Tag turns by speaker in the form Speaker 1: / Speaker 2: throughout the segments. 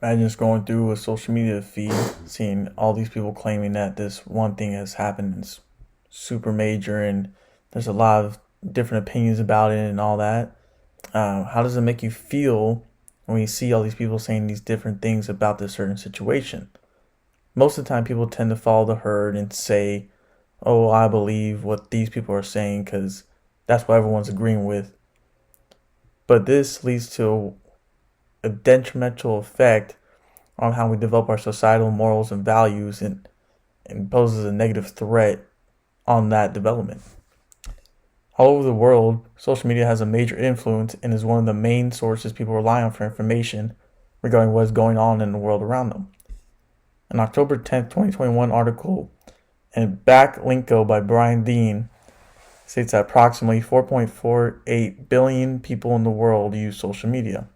Speaker 1: Imagine scrolling through a social media feed, seeing all these people claiming that this one thing has happened and it's super major, and there's a lot of different opinions about it and all that. How does it make you feel when you see all these people saying these different things about this certain situation? Most of the time, people tend to follow the herd and say, "Oh, I believe what these people are saying because that's what everyone's agreeing with." But this leads to a detrimental effect on how we develop our societal morals and values, and poses a negative threat on that development. All over the world, social media has a major influence and is one of the main sources people rely on for information regarding what is going on in the world around them. An October 10th, 2021 article in Backlinko by Brian Dean states that approximately 4.48 billion people in the world use social media.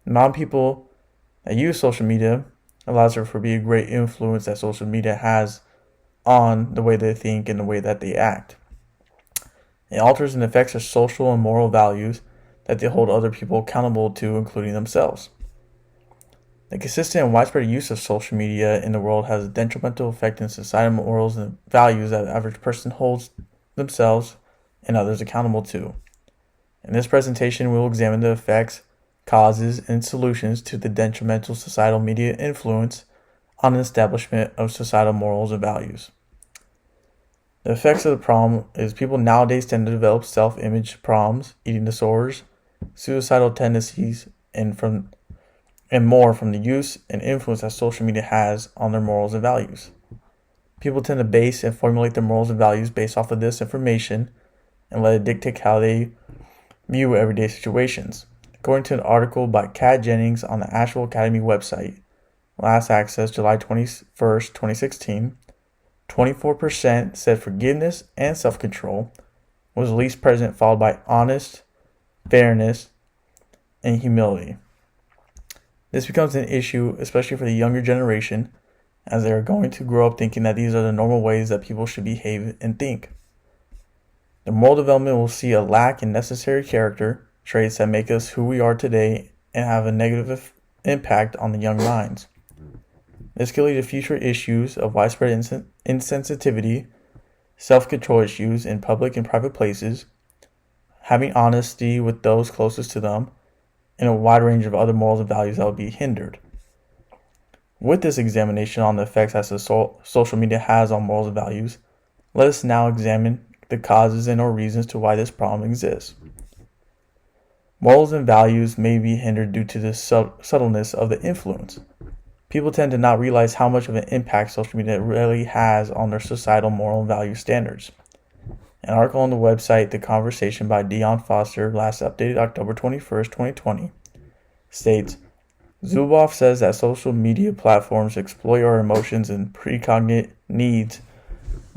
Speaker 1: The amount of people that use social media allows there to be a great influence that social media has on the way they think and the way that they act. It alters and affects their social and moral values that they hold other people accountable to, including themselves. The consistent and widespread use of social media in the world has a detrimental effect in societal morals and values that the average person holds themselves and others accountable to. In this presentation, we will examine the effects, causes, and solutions to the detrimental societal media influence on the establishment of societal morals and values. The effects of the problem is people nowadays tend to develop self-image problems, eating disorders, suicidal tendencies, and more from the use and influence that social media has on their morals and values. People tend to base and formulate their morals and values based off of this information and let it dictate how they view everyday situations. According to an article by Kat Jennings on the Asheville Academy website, last accessed July 21st, 2016, 24% said forgiveness and self-control was least present, followed by honest, fairness, and humility. This becomes an issue, especially for the younger generation, as they are going to grow up thinking that these are the normal ways that people should behave and think. The moral development will see a lack in necessary character traits that make us who we are today and have a negative impact on the young minds. This could lead to future issues of widespread insensitivity, self-control issues in public and private places, having honesty with those closest to them, and a wide range of other morals and values that will be hindered. With this examination on the effects that social media has on morals and values, let us now examine the causes and or reasons to why this problem exists. Morals and values may be hindered due to the subtleness of the influence. People tend to not realize how much of an impact social media really has on their societal moral and value standards. An article on the website The Conversation by Dion Foster, last updated October 21st, 2020, states, Zuboff says that social media platforms exploit our emotions and precognate needs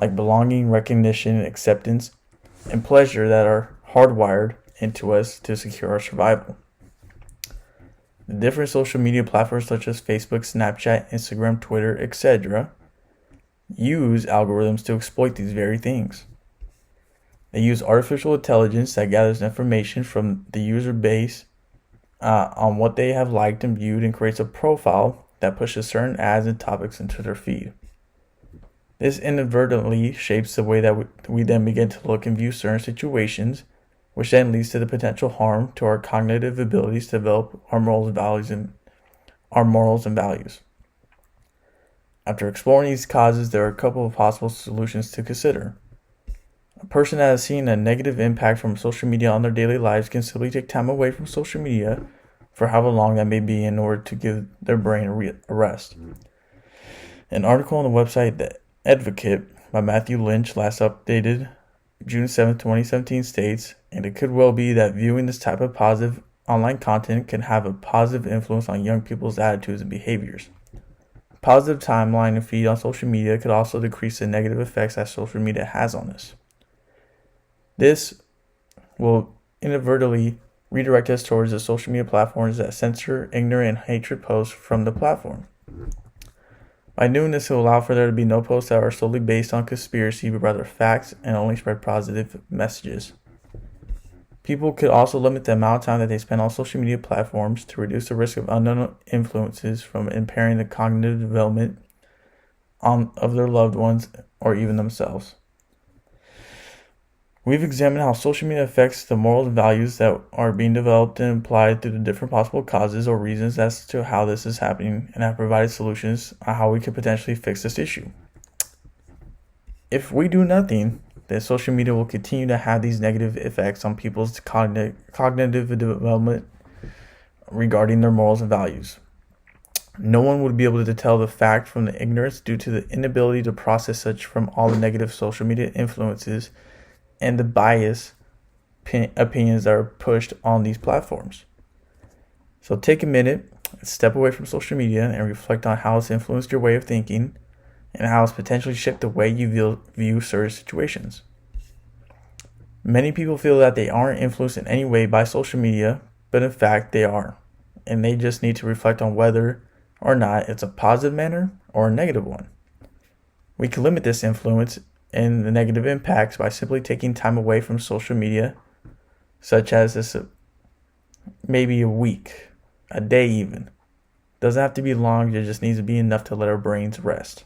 Speaker 1: like belonging, recognition, acceptance, and pleasure that are hardwired into us to secure our survival. The different social media platforms such as Facebook, Snapchat, Instagram, Twitter, etc. use algorithms to exploit these very things. They use artificial intelligence that gathers information from the user base on what they have liked and viewed and creates a profile that pushes certain ads and topics into their feed. This inadvertently shapes the way that we then begin to look and view certain situations, which then leads to the potential harm to our cognitive abilities to develop our morals and values. After exploring these causes, there are a couple of possible solutions to consider. A person that has seen a negative impact from social media on their daily lives can simply take time away from social media for however long that may be in order to give their brain a rest. An article on the website The Advocate by Matthew Lynch, last updated June 7, 2017, states, and it could well be that viewing this type of positive online content can have a positive influence on young people's attitudes and behaviors. A positive timeline and feed on social media could also decrease the negative effects that social media has on us. This will inadvertently redirect us towards the social media platforms that censor ignorant and hatred posts from the platform. By doing this, it will allow for there to be no posts that are solely based on conspiracy, but rather facts and only spread positive messages. People could also limit the amount of time that they spend on social media platforms to reduce the risk of unknown influences from impairing the cognitive development of their loved ones or even themselves. We've examined how social media affects the morals and values that are being developed and applied through the different possible causes or reasons as to how this is happening, and have provided solutions on how we could potentially fix this issue. If we do nothing, then social media will continue to have these negative effects on people's cognitive development regarding their morals and values. No one would be able to tell the fact from the ignorance due to the inability to process such from all the negative social media influences and the bias opinions that are pushed on these platforms. So take a minute, step away from social media, and reflect on how it's influenced your way of thinking and how it's potentially shaped the way you view certain situations. Many people feel that they aren't influenced in any way by social media, but in fact they are, and they just need to reflect on whether or not it's a positive manner or a negative one. We can limit this influence and the negative impacts by simply taking time away from social media, such as this maybe a week, a day even. Doesn't have to be long, it just needs to be enough to let our brains rest.